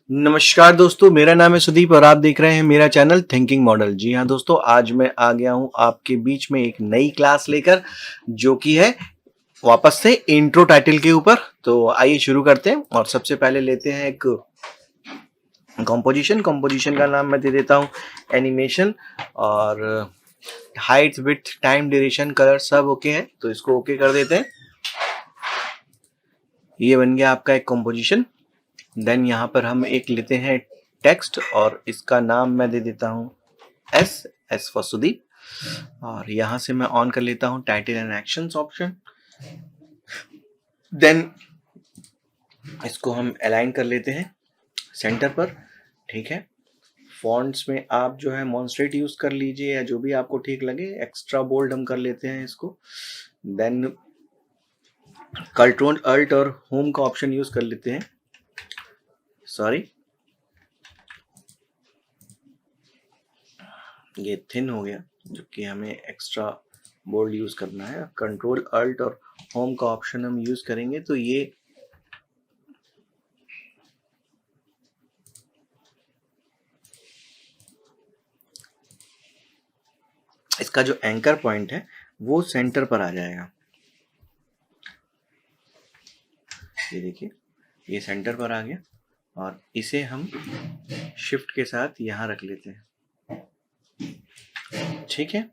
नमस्कार दोस्तों, मेरा नाम है सुदीप और आप देख रहे हैं मेरा चैनल थिंकिंग मॉडल। जी हाँ दोस्तों, आज मैं आ गया हूँ आपके बीच में एक नई क्लास लेकर, जो कि है वापस से इंट्रो टाइटल के ऊपर। तो आइए शुरू करते हैं और सबसे पहले लेते हैं एक कंपोजिशन का नाम मैं दे देता हूँ एनिमेशन। और height, width, time, duration, colour सब ओके है, तो इसको ओके कर देते हैं। ये बन गया आपका एक कंपोजिशन। देन यहाँ पर हम एक लेते हैं टेक्स्ट और इसका नाम मैं दे देता हूँ एस एस फॉर सुदीप। और यहाँ से मैं ऑन कर लेता हूँ title and actions option. Then इसको हम अलाइन कर लेते हैं सेंटर पर। ठीक है, फॉन्ट्स में आप जो है मॉन्स्ट्रेट यूज कर लीजिए या जो भी आपको ठीक लगे। एक्स्ट्रा बोल्ड हम कर लेते हैं इसको। देन कंट्रोल अल्ट और होम का ऑप्शन यूज कर लेते हैं। सॉरी, ये थिन हो गया, जो कि हमें एक्स्ट्रा बोल्ड यूज करना है। कंट्रोल अल्ट और होम का ऑप्शन हम यूज करेंगे तो ये इसका जो एंकर पॉइंट है वो सेंटर पर आ जाएगा। ये देखिए, ये सेंटर पर आ गया और इसे हम शिफ्ट के साथ यहाँ रख लेते हैं। ठीक है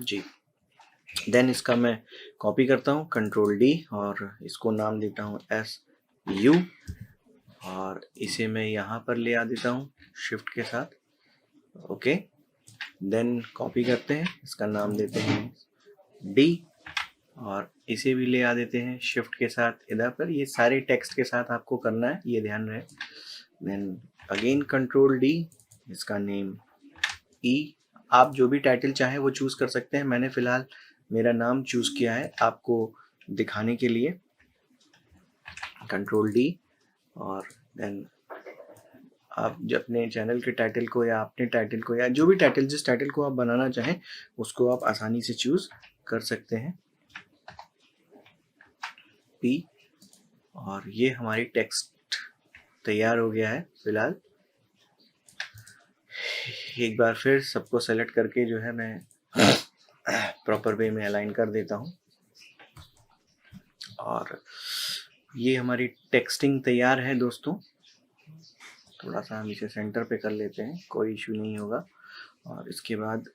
जी। देन इसका मैं कॉपी करता हूँ कंट्रोल डी और इसको नाम देता हूँ एस यू और इसे मैं यहाँ पर ले आ देता हूँ शिफ्ट के साथ। ओके, देन कॉपी करते हैं, इसका नाम देते हैं डी और इसे भी ले आ देते हैं शिफ्ट के साथ इधर पर। ये सारे टेक्स्ट के साथ आपको करना है, ये ध्यान रहे। देन अगेन कंट्रोल डी, इसका नेम ई। आप जो भी टाइटल चाहे वो चूज कर सकते हैं। मैंने फिलहाल मेरा नाम चूज किया है आपको दिखाने के लिए। कंट्रोल डी और देन आप अपने चैनल के टाइटल को या अपने टाइटल को या जो भी टाइटल, जिस टाइटल को आप बनाना चाहें उसको आप आसानी से चूज कर सकते हैं। पी और ये हमारी टेक्स्ट तैयार हो गया है फिलहाल। एक बार फिर सबको सेलेक्ट करके जो है मैं प्रॉपर वे में अलाइन कर देता हूँ और ये हमारी टेक्सटिंग तैयार है दोस्तों। थोड़ा सा हम इसे सेंटर पे कर लेते हैं, कोई इशू नहीं होगा। और इसके बाद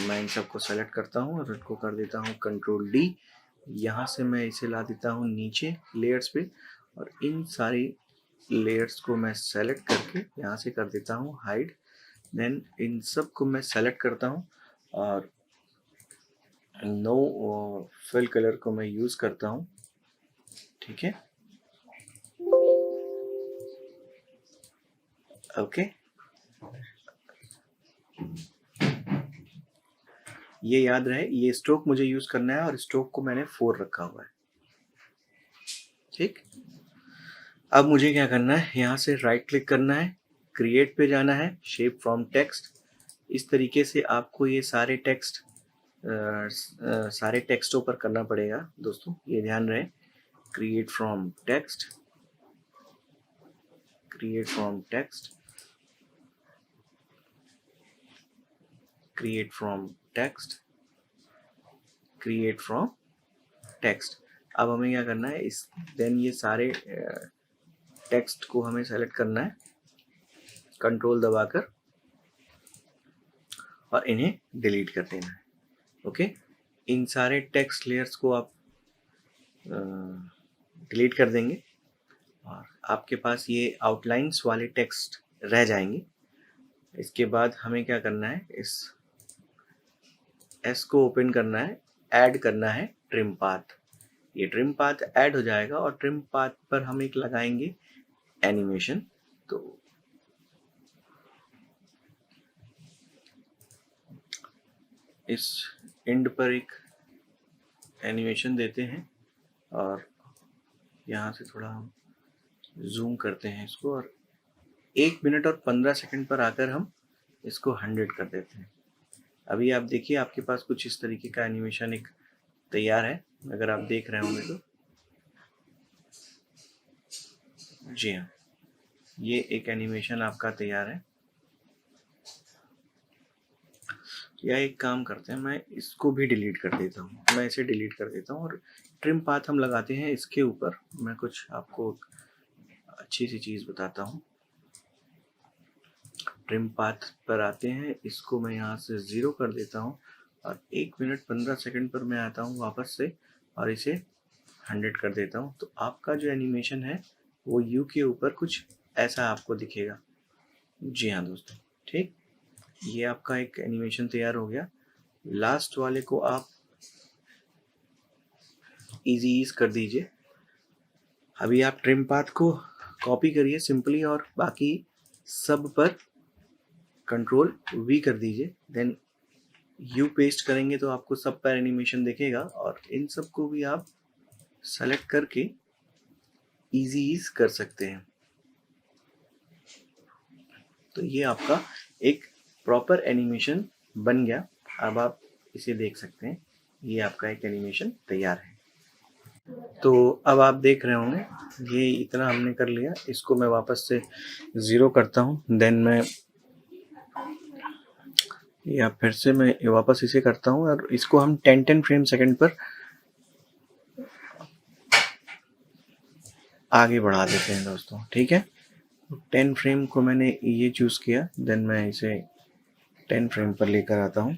मैं इन सबको सेलेक्ट करता हूँ और इसको कर देता हूँ कंट्रोल डी। यहाँ से मैं इसे ला देता हूँ नीचे लेयर्स पे और इन सारी लेयर्स को मैं सेलेक्ट करके यहाँ से कर देता हूँ हाइड। देन इन सब को मैं सेलेक्ट करता हूँ और नो फिल कलर को मैं यूज़ करता हूँ। ठीक है, ओके। ये याद रहे, ये स्ट्रोक मुझे यूज़ करना है और स्ट्रोक को मैंने 4 रखा हुआ है। ठीक, अब मुझे क्या करना है, यहाँ से राइट क्लिक करना है, क्रिएट पे जाना है, शेप फ्रॉम टेक्स्ट। इस तरीके से आपको ये सारे टेक्स्टों पर करना पड़ेगा दोस्तों, ये ध्यान रहे। Create from text, create from text, create from text, create from text. अब हमें क्या करना है, इस देन ये सारे टेक्स्ट को हमें सेलेक्ट करना है कंट्रोल दबाकर और इन्हें डिलीट कर देना है। ओके, इन सारे टेक्स्ट लेयर्स को आप डिलीट कर देंगे और आपके पास ये आउटलाइंस वाले टेक्स्ट रह जाएंगे। इसके बाद हमें क्या करना है, इस एस को ओपन करना है, ऐड करना है ट्रिम पाथ। ये ट्रिम पाथ ऐड हो जाएगा और ट्रिम पाथ पर हम एक लगाएंगे एनिमेशन। तो इस एंड पर एक एनिमेशन देते हैं और यहाँ से थोड़ा हम जूम करते हैं इसको और 1 मिनट और 15 सेकंड पर आकर हम इसको 100 कर देते हैं। अभी आप देखिए, आपके पास कुछ इस तरीके का एनिमेशन एक तैयार है, अगर आप देख रहे होंगे तो। जी हाँ, ये एक एनिमेशन आपका तैयार है। या एक काम करते हैं, मैं इसको भी डिलीट कर देता हूँ, मैं इसे डिलीट कर देता हूँ और ट्रिम पाथ हम लगाते हैं इसके ऊपर। मैं कुछ आपको अच्छी सी चीज़ बताता हूँ। ट्रिम पाथ पर आते हैं, इसको मैं यहाँ से 0 कर देता हूँ और 1 मिनट 15 सेकंड पर मैं आता हूँ वापस से और इसे 100 कर देता हूँ। तो आपका जो एनिमेशन है वो यू के ऊपर कुछ ऐसा आपको दिखेगा। जी हाँ दोस्तों, ठीक, ये आपका एक एनिमेशन तैयार हो गया। लास्ट वाले को आप इजी ईज कर दीजिए। अभी आप ट्रिम पाथ को कॉपी करिए सिंपली और बाकी सब पर कंट्रोल वी कर दीजिए। देन यू पेस्ट करेंगे तो आपको सब पर एनिमेशन दिखेगा और इन सब को भी आप सेलेक्ट करके इजी ईज कर सकते हैं। तो ये आपका एक प्रॉपर एनिमेशन बन गया। अब आप इसे देख सकते हैं, ये आपका एक एनिमेशन तैयार है। तो अब आप देख रहे होंगे ये इतना हमने कर लिया। इसको मैं वापस से 0 करता हूँ, देन मैं या फिर से मैं वापस इसे करता हूँ और इसको हम 10 फ्रेम सेकंड पर आगे बढ़ा देते हैं दोस्तों, ठीक है। 10 फ्रेम को मैंने ये चूज़ किया, देन मैं इसे 10 फ्रेम पर लेकर आता हूँ,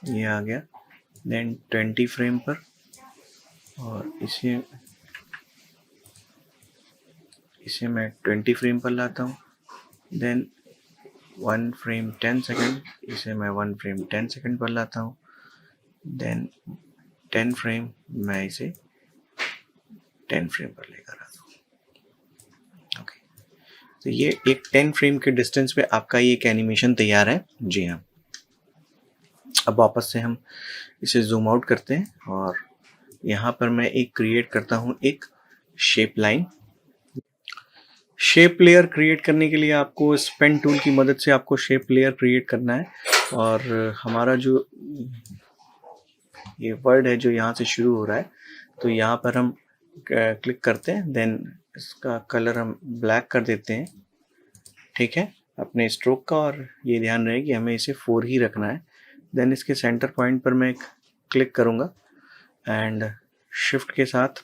ये आ गया। देन 20 फ्रेम पर और इसे मैं 20 फ्रेम पर लाता हूँ। देन 1 फ्रेम 10 सेकंड, इसे मैं 1 फ्रेम 10 सेकंड पर लाता हूँ। देन 10 फ्रेम, मैं इसे 10 फ्रेम पर लेकर आता हूँ। ओके, तो ये एक 10 फ्रेम के डिस्टेंस पे आपका ये एक एनिमेशन तैयार है। जी हाँ, अब वापस से हम इसे जूम आउट करते हैं और यहाँ पर मैं एक क्रिएट करता हूँ एक shape line. Shape layer create करने के लिए आपको इस पेन टूल की मदद से आपको शेप लेयर क्रिएट करना है और हमारा जो ये वर्ड है जो यहाँ से शुरू हो रहा है, तो यहाँ पर हम क्लिक करते हैं, देन इसका कलर हम ब्लैक कर देते हैं, ठीक है, अपने स्ट्रोक का। और ये ध्यान रहे कि हमें इसे 4 ही रखना है। देन इसके सेंटर पॉइंट पर मैं क्लिक करूँगा एंड शिफ्ट के साथ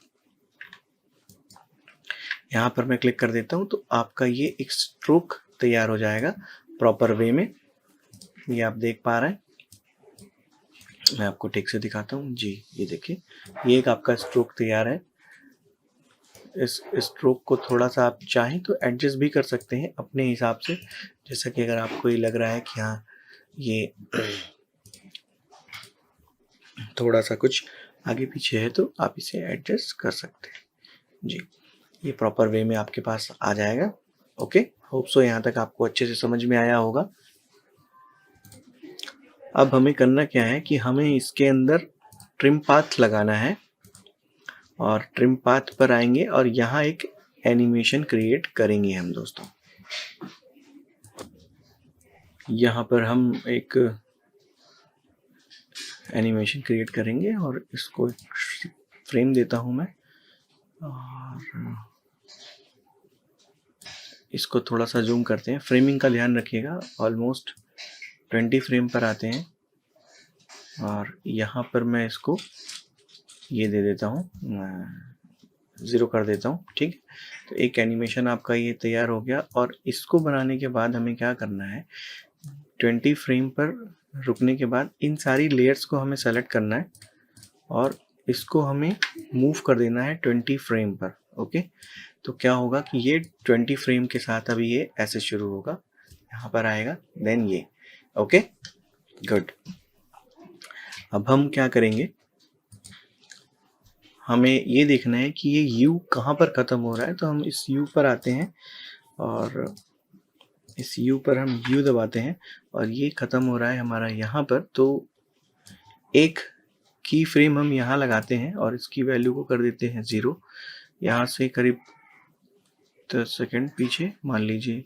यहाँ पर मैं क्लिक कर देता हूँ, तो आपका ये एक स्ट्रोक तैयार हो जाएगा प्रॉपर वे में। ये आप देख पा रहे हैं, मैं आपको ठीक से दिखाता हूँ। जी, ये देखिए, ये एक आपका स्ट्रोक तैयार है। इस स्ट्रोक को थोड़ा सा आप चाहें तो एडजस्ट भी कर सकते हैं अपने हिसाब से, जैसा कि अगर आपको ये लग रहा है कि हाँ ये थोड़ा सा कुछ आगे पीछे है तो आप इसे एडजस्ट कर सकते हैं। जी, ये प्रॉपर वे में आपके पास आ जाएगा। ओके, होप सो यहाँ तक आपको अच्छे से समझ में आया होगा। अब हमें करना क्या है कि हमें इसके अंदर ट्रिम पाथ लगाना है और ट्रिम पाथ पर आएंगे और यहाँ एक एनिमेशन क्रिएट करेंगे हम दोस्तों। यहाँ पर हम एक एनिमेशन क्रिएट करेंगे और इसको फ्रेम देता हूँ मैं और इसको थोड़ा सा जूम करते हैं। फ्रेमिंग का ध्यान रखिएगा, ऑलमोस्ट 20 फ्रेम पर आते हैं और यहाँ पर मैं इसको ये दे देता हूँ, 0 कर देता हूँ, ठीक। तो एक एनिमेशन आपका ये तैयार हो गया और इसको बनाने के बाद हमें क्या करना है, 20 फ्रेम पर रुकने के बाद इन सारी लेयर्स को हमें सेलेक्ट करना है और इसको हमें मूव कर देना है 20 फ्रेम पर। ओके, तो क्या होगा कि ये 20 फ्रेम के साथ अभी ये ऐसे शुरू होगा, यहाँ पर आएगा, देन ये। Okay, good. अब हम क्या करेंगे, हमें ये देखना है कि ये U कहाँ पर ख़त्म हो रहा है। तो हम इस U पर आते हैं और इस U पर हम U दबाते हैं और ये ख़त्म हो रहा है हमारा यहाँ पर। तो एक की फ्रेम हम यहाँ लगाते हैं और इसकी वैल्यू को कर देते हैं 0। यहाँ से करीब 10 सेकेंड पीछे मान लीजिए,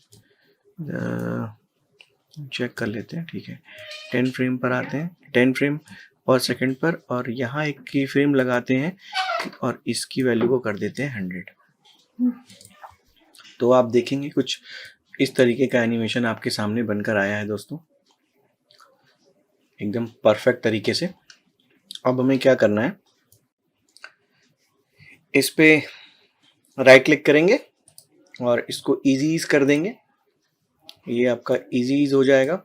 चेक कर लेते हैं, ठीक है। 10 फ्रेम पर आते हैं, 10 फ्रेम पर सेकंड पर, और यहाँ एक की फ्रेम लगाते हैं और इसकी वैल्यू को कर देते हैं 100। तो आप देखेंगे कुछ इस तरीके का एनिमेशन आपके सामने बनकर आया है दोस्तों, एकदम परफेक्ट तरीके से। अब हमें क्या करना है, इस पे राइट क्लिक करेंगे और इसको इजी ईज कर देंगे, ये आपका इजी ईज हो जाएगा।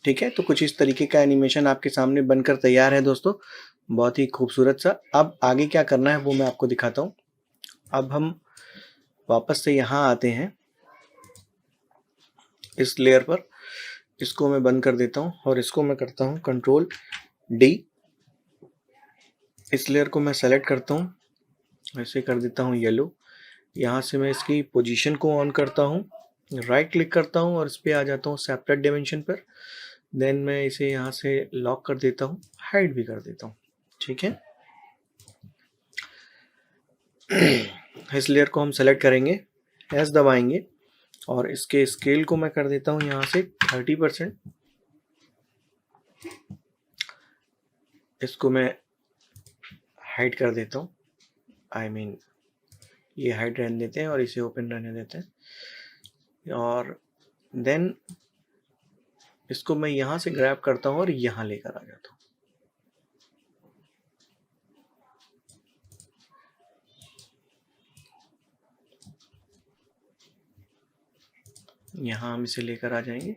ठीक है, तो कुछ इस तरीके का एनिमेशन आपके सामने बनकर तैयार है दोस्तों, बहुत ही खूबसूरत सा। अब आगे क्या करना है वो मैं आपको दिखाता हूँ। अब हम वापस से यहाँ आते हैं इस लेयर पर, इसको मैं बंद कर देता हूँ और इसको मैं करता हूँ कंट्रोल डी। इस लेयर को मैं सेलेक्ट करता हूँ, ऐसे कर देता हूँ येलो। यहाँ से मैं इसकी पोजीशन को ऑन करता हूँ, राइट क्लिक करता हूँ और इस पर आ जाता हूँ सेपरेट डायमेंशन पर। देन मैं इसे यहाँ से लॉक कर देता हूँ, हाइड भी कर देता हूँ। ठीक है, इस लेयर को हम सेलेक्ट करेंगे, एस दबाएंगे और इसके स्केल को मैं कर देता हूँ यहाँ से 30%। इसको मैं हाइड कर देता हूँ, आई मीन ये हाइड रहने देते हैं और इसे ओपन रहने देते हैं। और देन इसको मैं यहाँ से ग्रैब करता हूँ और यहाँ लेकर आ जाता हूँ। यहाँ हम इसे लेकर आ जाएंगे।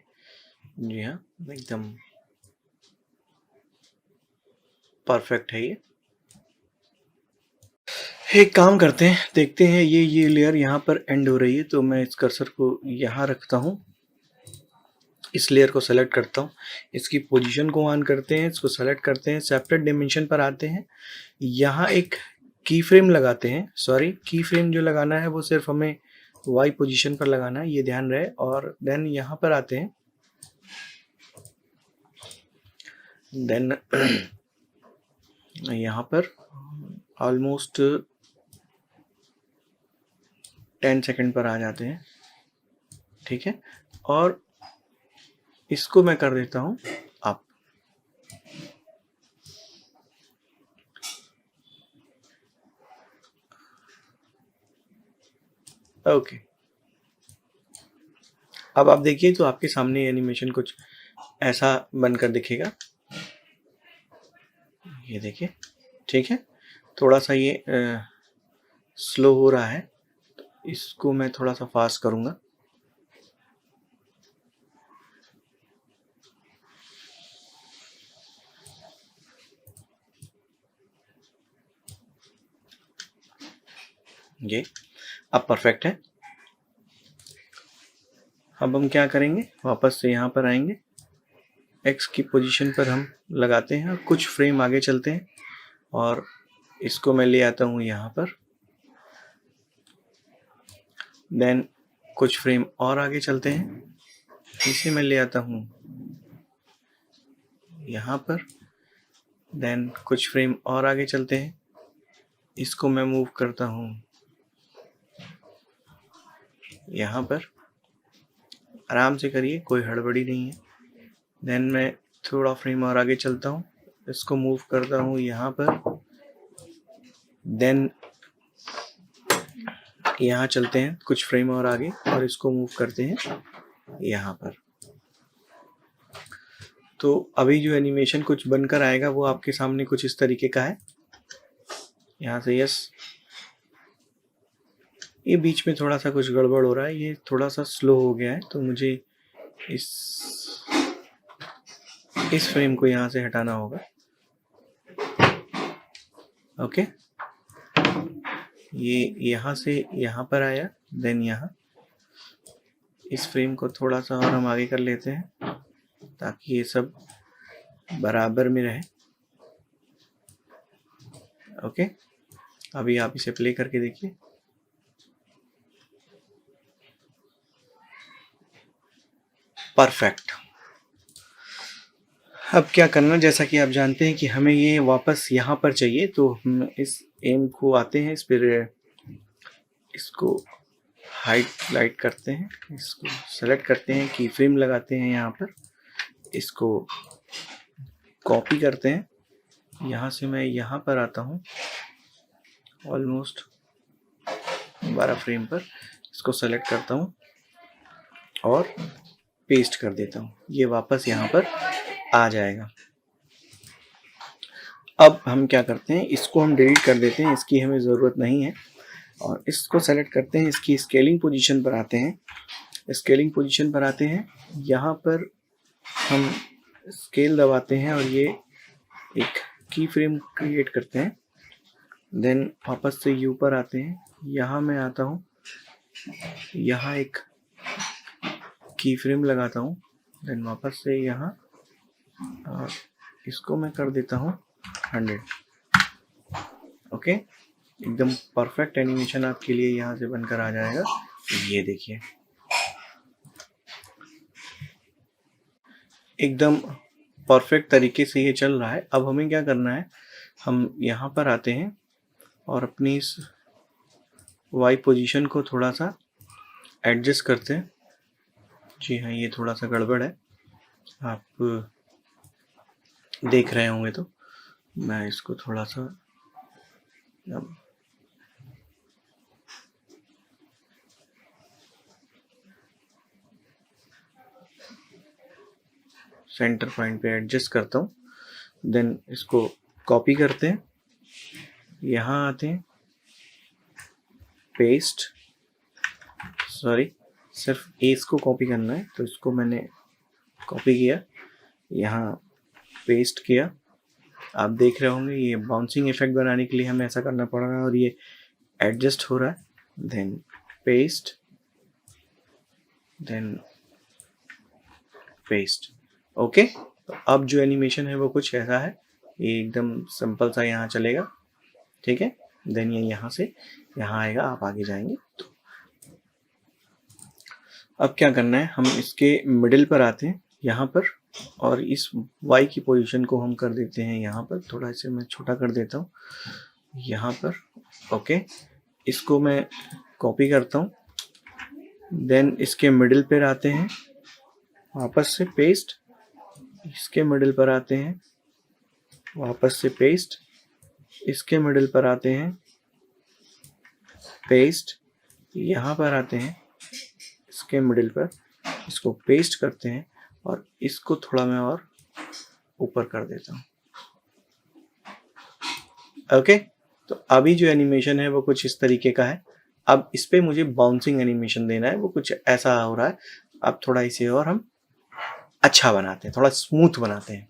जी हाँ, एकदम परफेक्ट है ये। एक काम करते हैं, देखते हैं ये लेयर यहाँ पर एंड हो रही है, तो मैं इस कर्सर को यहाँ रखता हूँ, इस लेयर को सेलेक्ट करता हूँ, इसकी पोजीशन को ऑन करते हैं, इसको सेलेक्ट करते हैं, सेपरेट डायमेंशन पर आते हैं, यहाँ एक की फ्रेम लगाते हैं। सॉरी, की फ्रेम जो लगाना है वो सिर्फ हमें वाई पोजीशन पर लगाना है, ये ध्यान रहे। और देन यहाँ पर आते हैं, देन यहाँ पर ऑलमोस्ट 10 सेकंड पर आ जाते हैं। ठीक है, और इसको मैं कर देता हूँ अप। ओके, अब आप देखिए तो आपके सामने एनिमेशन कुछ ऐसा बनकर दिखेगा, ये देखिए। ठीक है, थोड़ा सा ये स्लो हो रहा है, तो इसको मैं थोड़ा सा फास्ट करूँगा। ये अब परफेक्ट है। अब हम क्या करेंगे, वापस से यहाँ पर आएंगे, एक्स की पोजीशन पर हम लगाते हैं और कुछ फ्रेम आगे चलते हैं और इसको मैं ले आता हूँ यहाँ पर। देन कुछ फ्रेम और आगे चलते हैं, इसे मैं ले आता हूँ यहाँ पर। देन कुछ फ्रेम और आगे चलते हैं, इसको मैं मूव करता हूँ यहाँ पर। आराम से करिए, कोई हड़बड़ी नहीं है। देन मैं थोड़ा फ्रेम और आगे चलता हूँ, इसको मूव करता हूँ यहाँ पर। देन यहाँ चलते हैं कुछ फ्रेम और आगे और इसको मूव करते हैं यहाँ पर। तो अभी जो एनिमेशन कुछ बनकर आएगा वो आपके सामने कुछ इस तरीके का है। यहाँ से यस, ये बीच में थोड़ा सा कुछ गड़बड़ हो रहा है, ये थोड़ा सा स्लो हो गया है, तो मुझे इस फ्रेम को यहाँ से हटाना होगा। ओके, ये यहाँ से यहाँ पर आया, देन यहाँ इस फ्रेम को थोड़ा सा और हम आगे कर लेते हैं ताकि ये सब बराबर में रहे। ओके, अभी आप इसे प्ले करके देखिए। परफेक्ट। अब क्या करना, जैसा कि आप जानते हैं कि हमें ये वापस यहाँ पर चाहिए, तो हम इस एम को आते हैं, इस पर इसको हाईलाइट करते हैं, इसको सेलेक्ट करते हैं, की फ्रेम लगाते हैं यहाँ पर, इसको कॉपी करते हैं। यहाँ से मैं यहाँ पर आता हूँ, ऑलमोस्ट दोबारा फ्रेम पर इसको सेलेक्ट करता हूँ और पेस्ट कर देता हूँ, ये वापस यहाँ पर आ जाएगा। अब हम क्या करते हैं, इसको हम डिलीट कर देते हैं, इसकी हमें ज़रूरत नहीं है, और इसको सेलेक्ट करते हैं, इसकी स्केलिंग पोजीशन पर आते हैं। स्केलिंग पोजीशन पर आते हैं, यहाँ पर हम स्केल दबाते हैं और ये एक की फ्रेम क्रिएट करते हैं। देन वापस से यू पर आते हैं, यहाँ मैं आता हूँ, यहाँ एक की फ्रेम लगाता हूँ। देन वापस से यहाँ इसको मैं कर देता हूँ 100। ओके, एकदम परफेक्ट एनिमेशन आपके लिए यहाँ से बनकर आ जाएगा। ये देखिए एकदम परफेक्ट तरीके से ये चल रहा है। अब हमें क्या करना है, हम यहाँ पर आते हैं और अपनी इस वाई पोजीशन को थोड़ा सा एडजस्ट करते हैं। जी हाँ, ये थोड़ा सा गड़बड़ है, आप देख रहे होंगे, तो मैं इसको थोड़ा सा सेंटर पॉइंट पे एडजस्ट करता हूँ। देन इसको कॉपी करते हैं, यहाँ आते हैं, पेस्ट, सॉरी सिर्फ एस को कॉपी करना है, तो इसको मैंने कॉपी किया, यहाँ पेस्ट किया। आप देख रहे होंगे ये बाउंसिंग इफेक्ट बनाने के लिए हमें ऐसा करना पड़ रहा है और ये एडजस्ट हो रहा है। Then paste, then paste. Okay, तो अब जो एनिमेशन है वो कुछ ऐसा है, ये एकदम सिंपल सा यहाँ चलेगा, ठीक है। देन ये यहाँ से यहाँ आएगा, आप आगे जाएंगे तो अब क्या करना है, हम इसके मिडिल पर आते हैं यहाँ पर, और इस y की पोजीशन को हम कर देते हैं यहाँ पर, थोड़ा इसे मैं छोटा कर देता हूँ यहाँ पर। ओके, इसको मैं कॉपी करता हूँ, देन इसके मिडिल पर आते हैं, वापस से पेस्ट, इसके मिडिल पर आते हैं, वापस से पेस्ट, इसके मिडिल पर आते हैं, पेस्ट, यहाँ पर आते हैं, इसके मिडिल पर, इसको पेस्ट करते हैं और इसको थोड़ा मैं और ऊपर कर देता हूँ। ओके, तो अभी जो एनिमेशन है वो कुछ इस तरीके का है। अब इस पे मुझे बाउंसिंग एनिमेशन देना है, वो कुछ ऐसा हो रहा है। अब थोड़ा इसे और हम अच्छा बनाते हैं, थोड़ा स्मूथ बनाते हैं।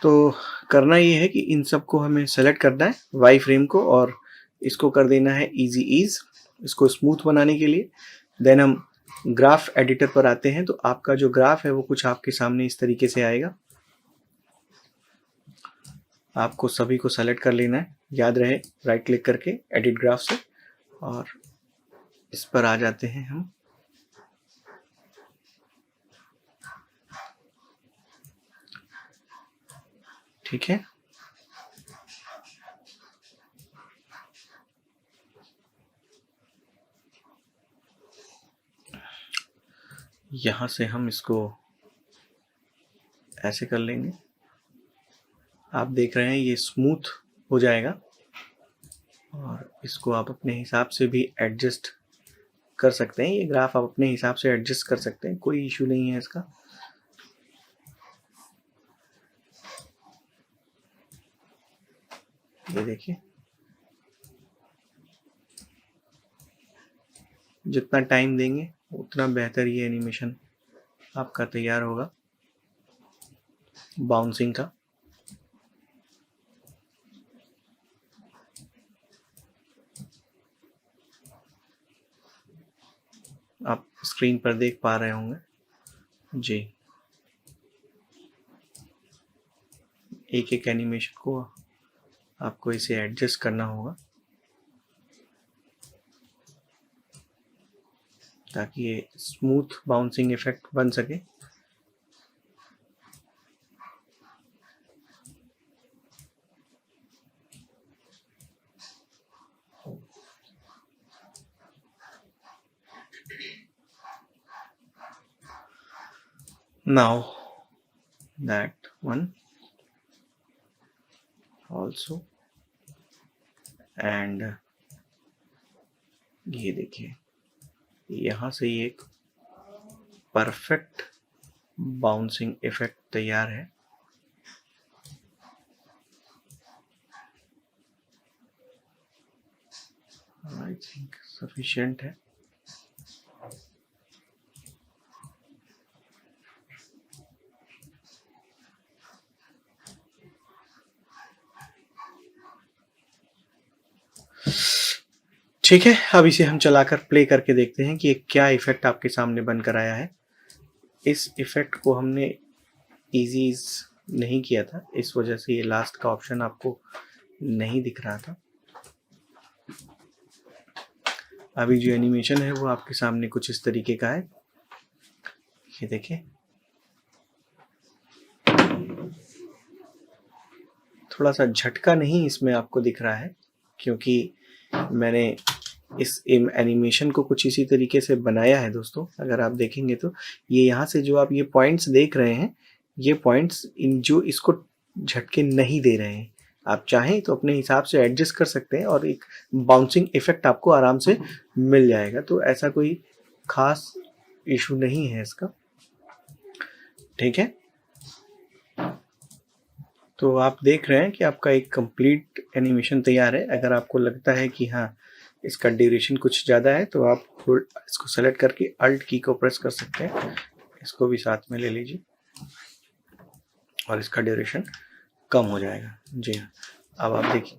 तो करना ये है कि इन सबको हमें सेलेक्ट करना है, वाई फ्रेम को, और इसको कर देना है इजी ईज, इसको स्मूथ बनाने के लिए। देन हम ग्राफ एडिटर पर आते हैं, तो आपका जो ग्राफ है वो कुछ आपके सामने इस तरीके से आएगा। आपको सभी को सेलेक्ट कर लेना है, याद रहे राइट क्लिक करके एडिट ग्राफ से, और इस पर आ जाते हैं हम। ठीक है, यहाँ से हम इसको ऐसे कर लेंगे, आप देख रहे हैं ये स्मूथ हो जाएगा, और इसको आप अपने हिसाब से भी एडजस्ट कर सकते हैं। ये ग्राफ आप अपने हिसाब से एडजस्ट कर सकते हैं, कोई इशू नहीं है इसका। ये देखिए, जितना टाइम देंगे उतना बेहतर ये एनिमेशन आपका तैयार होगा बाउंसिंग का। आप स्क्रीन पर देख पा रहे होंगे जी, एक एक एनिमेशन को आपको इसे एडजस्ट करना होगा ताकि ये स्मूथ बाउंसिंग इफेक्ट बन सके। Now that one also and ये देखिए यहाँ से ये एक परफेक्ट बाउंसिंग इफेक्ट तैयार है। आई थिंक सफिशिएंट है। ठीक है, अब इसे हम चलाकर प्ले करके देखते हैं कि ये क्या इफेक्ट आपके सामने बनकर आया है। इस इफेक्ट को हमने इजी नहीं किया था, इस वजह से ये लास्ट का ऑप्शन आपको नहीं दिख रहा था। अभी जो एनिमेशन है वो आपके सामने कुछ इस तरीके का है। ये देखिए, थोड़ा सा झटका नहीं इसमें आपको दिख रहा है, क्योंकि मैंने इस एनिमेशन को कुछ इसी तरीके से बनाया है दोस्तों। अगर आप देखेंगे तो ये यहाँ से जो आप ये पॉइंट्स देख रहे हैं, ये पॉइंट्स इन जो इसको झटके नहीं दे रहे हैं। आप चाहें तो अपने हिसाब से एडजस्ट कर सकते हैं और एक बाउंसिंग इफेक्ट आपको आराम से मिल जाएगा। तो ऐसा कोई खास इशू नहीं है इसका, ठीक है। तो आप देख रहे हैं कि आपका एक कंप्लीट एनिमेशन तैयार है। अगर आपको लगता है कि हाँ इसका ड्यूरेशन कुछ ज़्यादा है तो आप इसको सेलेक्ट करके अल्ट की को प्रेस कर सकते हैं। इसको भी साथ में ले लीजिए और इसका ड्यूरेशन कम हो जाएगा। जी हाँ, अब आप देखिए,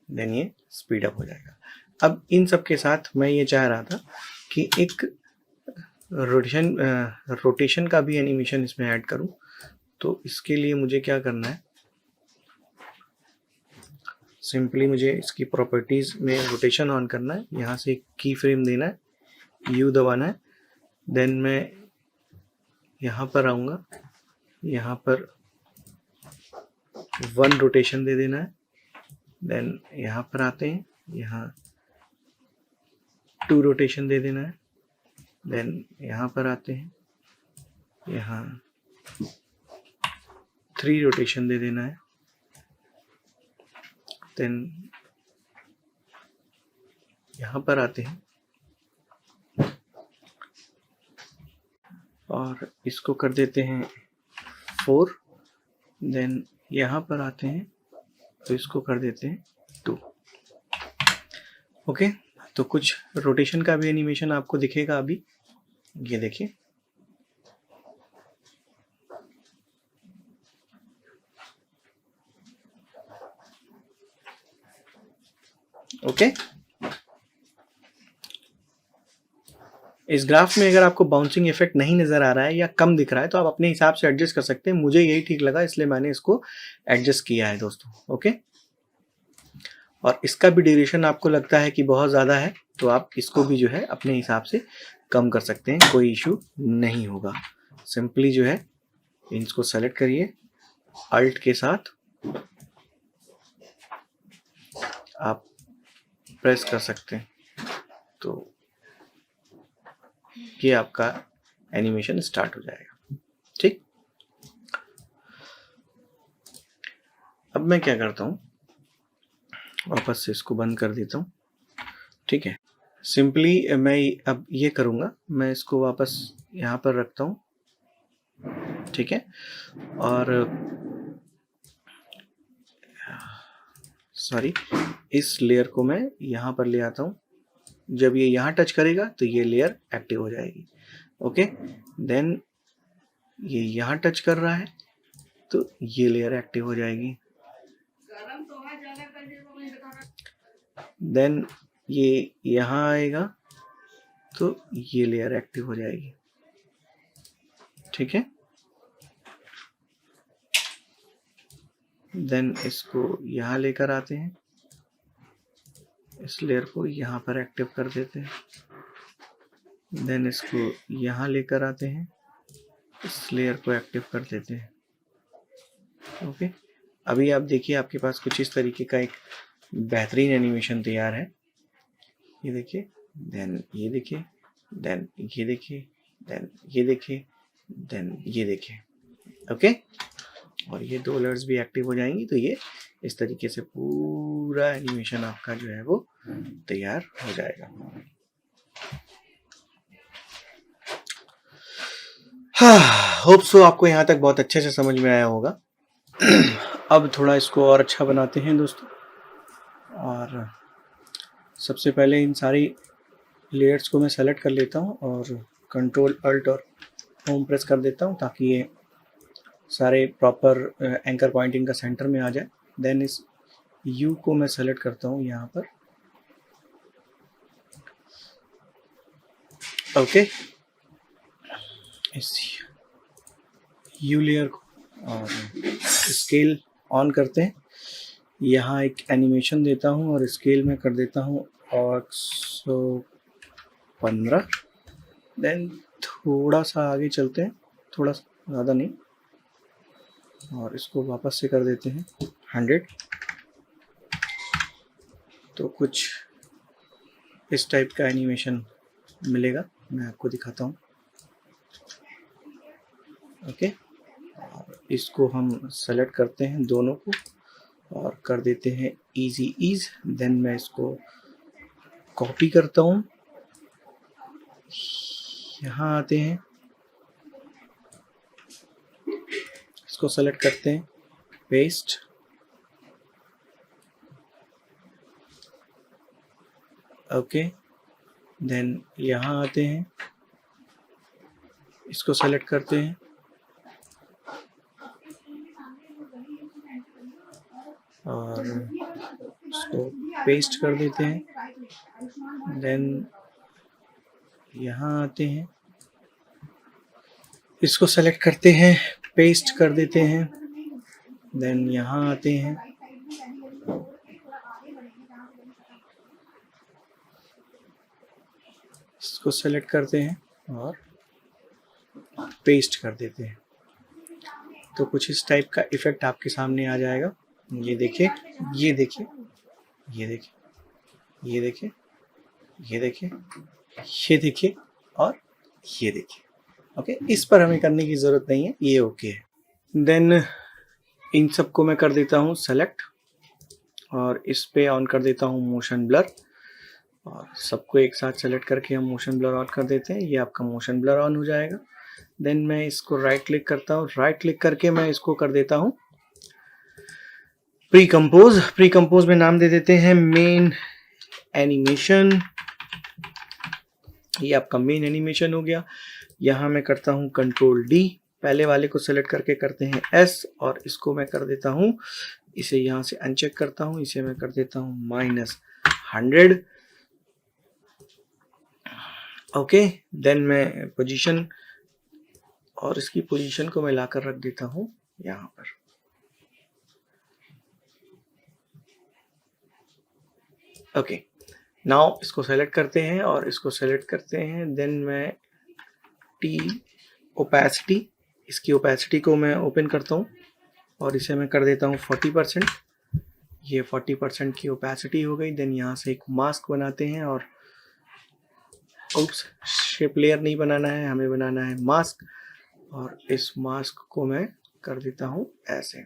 देन ये स्पीड अप हो जाएगा। अब इन सब के साथ मैं ये चाह रहा था कि एक रोटेशन का भी एनिमेशन इसमें ऐड करूं। तो इसके लिए मुझे क्या करना है, सिंपली मुझे इसकी प्रॉपर्टीज़ में रोटेशन ऑन करना है। यहाँ से की फ्रेम देना है, यू दबाना है, देन मैं यहाँ पर आऊँगा, यहाँ पर 1 रोटेशन दे देना है। देन यहाँ पर आते हैं, यहाँ 2 रोटेशन दे देना है। देन यहाँ पर आते हैं, यहाँ 3 रोटेशन दे देना है। देन यहाँ पर आते हैं और इसको कर देते हैं 4। देन यहाँ पर आते हैं तो इसको कर देते हैं 2। ओके, तो कुछ रोटेशन का भी एनिमेशन आपको दिखेगा अभी। ये देखिए, ओके। इस ग्राफ में अगर आपको बाउंसिंग इफेक्ट नहीं नजर आ रहा है या कम दिख रहा है तो आप अपने हिसाब से एडजस्ट कर सकते हैं। मुझे यही ठीक लगा, इसलिए मैंने इसको एडजस्ट किया है दोस्तों। ओके, और इसका भी ड्यूरेशन आपको लगता है कि बहुत ज़्यादा है तो आप इसको भी जो है अपने हिसाब से कम कर सकते हैं, कोई इशू नहीं होगा। सिंपली जो है इसको सेलेक्ट करिए, अल्ट के साथ आप प्रेस कर सकते हैं, तो ये आपका एनिमेशन स्टार्ट हो जाएगा। ठीक, अब मैं क्या करता हूँ, वापस से इसको बंद कर देता हूँ। ठीक है, सिंपली मैं अब ये करूँगा, मैं इसको वापस यहाँ पर रखता हूँ। ठीक है, और सॉरी, इस लेयर को मैं यहाँ पर ले आता हूँ। जब ये यहाँ टच करेगा तो ये लेयर एक्टिव हो जाएगी। ओके, देन ये यहाँ टच कर रहा है तो ये लेयर एक्टिव हो जाएगी। देन ये यहाँ आएगा तो ये लेयर एक्टिव हो जाएगी। ठीक है, देन इसको यहाँ लेकर आते हैं, इस लेयर को यहाँ पर एक्टिव कर देते हैं। देन इसको यहाँ लेकर आते हैं, इस लेयर को एक्टिव कर देते हैं। ओके, अभी आप देखिए आपके पास कुछ इस तरीके का एक बेहतरीन एनिमेशन तैयार है। ये देखिए, देन ये देखिए, देन ये देखिए, देन ये देखिए, देन ये देखिए। ओके, और ये 2 लेयर्स भी एक्टिव हो जाएंगी तो ये इस तरीके से पूरा पूरा एनिमेशन आपका जो है वो तैयार हो जाएगा। होप सो आपको यहाँ तक बहुत अच्छे से समझ में आया होगा। अब थोड़ा इसको और अच्छा बनाते हैं दोस्तों, और सबसे पहले इन सारी लेयर्स को मैं सेलेक्ट कर लेता हूँ और कंट्रोल अल्ट और होम प्रेस कर देता हूँ ताकि ये सारे प्रॉपर एंकर पॉइंटिंग का सेंटर में आ जाए। देन इस यू को मैं सेलेक्ट करता हूँ यहाँ पर, ओके, इस यू लेयर को, और स्केल ऑन करते हैं। यहाँ एक एनिमेशन देता हूँ और स्केल में कर देता हूँ 115। देन थोड़ा सा आगे चलते हैं, थोड़ा ज़्यादा नहीं, और इसको वापस से कर देते हैं 100। तो कुछ इस टाइप का एनिमेशन मिलेगा, मैं आपको दिखाता हूँ। ओके, इसको हम सेलेक्ट करते हैं दोनों को और कर देते हैं इजी ईज। देन मैं इसको कॉपी करता हूँ, यहाँ आते हैं, इसको सेलेक्ट करते हैं, पेस्ट, ओके। देन यहाँ आते हैं, इसको सेलेक्ट करते हैं और इसको पेस्ट कर देते हैं। देन यहाँ आते हैं, इसको सेलेक्ट करते हैं, पेस्ट कर देते हैं। देन यहाँ आते हैं, इसको सेलेक्ट करते हैं और पेस्ट कर देते हैं। तो कुछ इस टाइप का इफेक्ट आपके सामने आ जाएगा। ये देखिए, ये देखिए, ये देखिए, ये देखिए, ये देखिए, ये देखिए और ये देखिए। ओके, इस पर हमें करने की ज़रूरत नहीं है, ये ओके है। देन इन सबको मैं कर देता हूँ सेलेक्ट और इस पे ऑन कर देता हूँ मोशन ब्लर, और सबको एक साथ सेलेक्ट करके हम मोशन ब्लर ऑन कर देते हैं। ये आपका मोशन ब्लर ऑन हो जाएगा। देन मैं इसको राइट क्लिक करता हूँ, राइट क्लिक करके मैं इसको कर देता हूँ प्री कंपोज। प्री कंपोज में नाम दे देते हैं मेन एनिमेशन। ये आपका मेन एनिमेशन हो गया। यहाँ मैं करता हूँ कंट्रोल डी, पहले वाले को सेलेक्ट करके करते हैं एस, और इसको मैं कर देता हूँ, इसे यहाँ से अनचेक करता हूँ, इसे मैं कर देता हूँ -100। ओके, देन मैं पोजीशन, और इसकी पोजीशन को मैं लाकर रख देता हूँ यहाँ पर। ओके, नाउ इसको सेलेक्ट करते हैं और इसको सेलेक्ट करते हैं। देन मैं टी ओपेसिटी, इसकी ओपेसिटी को मैं ओपन करता हूँ और इसे मैं कर देता हूँ 40%। ये 40% की ओपेसिटी हो गई। देन यहाँ से एक मास्क बनाते हैं, और शेप लेयर नहीं बनाना है, हमें बनाना है मास्क, और इस मास्क को मैं कर देता हूँ ऐसे।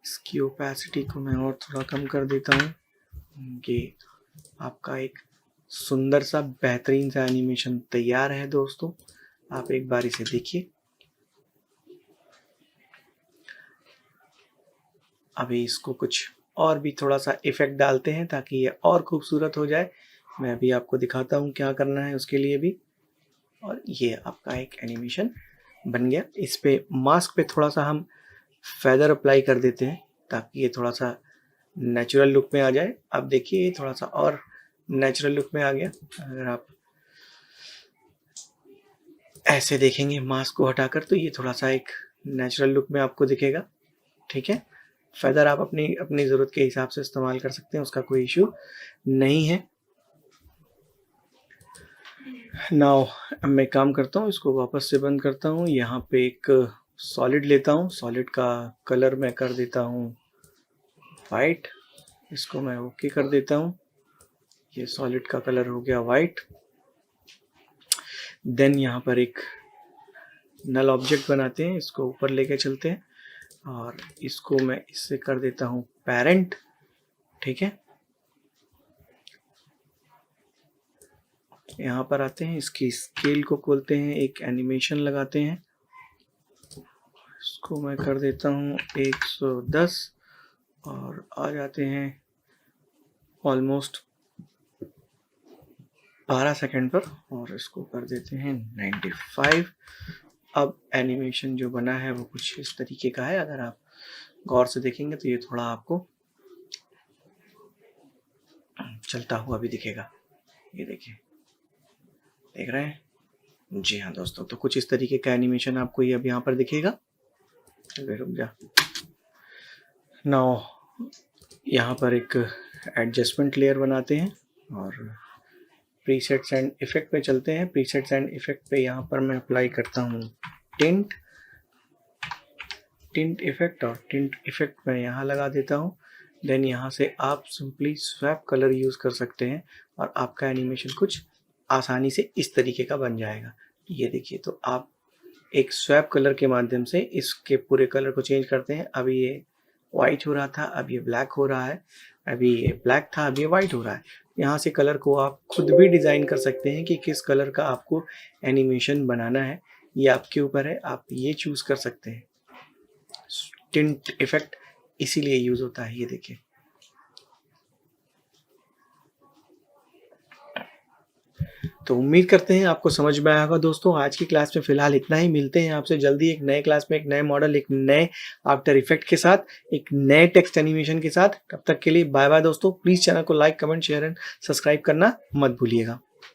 इसकी ओपेसिटी को मैं और थोड़ा कम कर देता हूँ। ये आपका एक सुंदर सा बेहतरीन सा एनिमेशन तैयार है दोस्तों, आप एक बार इसे देखिए। अभी इसको कुछ और भी थोड़ा सा इफेक्ट डालते हैं ताकि ये और खूबसूरत हो जाए। मैं अभी आपको दिखाता हूँ क्या करना है उसके लिए भी। और ये आपका एक एनिमेशन बन गया। इस पे मास्क पे थोड़ा सा हम फेदर अप्लाई कर देते हैं ताकि ये थोड़ा सा नेचुरल लुक में आ जाए। अब देखिए ये थोड़ा सा और नेचुरल लुक में आ गया। अगर आप ऐसे देखेंगे मास्क को हटाकर तो ये थोड़ा सा एक नेचुरल लुक में आपको दिखेगा। ठीक है, फेदर आप अपनी अपनी ज़रूरत के हिसाब से इस्तेमाल कर सकते हैं, उसका कोई इशू नहीं है। नाउ मैं काम करता हूँ, इसको वापस से बंद करता हूँ। यहाँ पे एक सॉलिड लेता हूँ, सॉलिड का कलर मैं कर देता हूँ वाइट, इसको मैं ओके कर देता हूँ। ये सॉलिड का कलर हो गया वाइट। देन यहाँ पर एक नल ऑब्जेक्ट बनाते हैं, इसको ऊपर लेके चलते हैं और इसको मैं इससे कर देता हूँ पेरेंट, ठीक है। यहाँ पर आते हैं, इसकी स्केल को खोलते हैं, एक एनिमेशन लगाते हैं, इसको मैं कर देता हूँ 110 और आ जाते हैं ऑलमोस्ट 12 सेकंड पर और इसको कर देते हैं 95। अब एनिमेशन जो बना है वो कुछ इस तरीके का है, अगर आप गौर से देखेंगे तो ये थोड़ा आपको चलता हुआ भी दिखेगा, ये देखिए, देख रहे हैं? जी हाँ दोस्तों, तो कुछ इस तरीके का एनिमेशन आपको ये अब यहाँ पर दिखेगा। अगर रुक जा, नाउ यहाँ पर एक एडजस्टमेंट लेयर बनाते हैं और प्रीसेट्स एंड इफेक्ट पे चलते हैं। प्रीसेट्स एंड इफेक्ट पे यहाँ पर मैं अप्लाई करता हूँ टिंट इफेक्ट और टिंट इफेक्ट मैं यहाँ लगा देता हूँ। देन यहाँ से आप सिंपली स्वैप कलर यूज़ कर सकते हैं और आपका एनिमेशन कुछ आसानी से इस तरीके का बन जाएगा। ये देखिए, तो आप एक स्वैप कलर के माध्यम से इसके पूरे कलर को चेंज करते हैं। अभी ये वाइट हो रहा था, अब ये ब्लैक हो रहा है, अभी ये ब्लैक था, अब ये वाइट हो रहा है। यहाँ से कलर को आप खुद भी डिज़ाइन कर सकते हैं कि किस कलर का आपको एनिमेशन बनाना है, ये आपके ऊपर है, आप ये चूज़ कर सकते हैं। टिंट इफेक्ट इसीलिए यूज़ होता है, ये देखिए। तो उम्मीद करते हैं आपको समझ में आया होगा दोस्तों। आज की क्लास में फिलहाल इतना ही, मिलते हैं आपसे जल्दी एक नए क्लास में, एक नए मॉडल, एक नए आफ्टर इफेक्ट के साथ, एक नए टेक्स्ट एनिमेशन के साथ। तब तक के लिए बाय बाय दोस्तों। प्लीज़ चैनल को like, comment, share and subscribe करना मत भूलिएगा।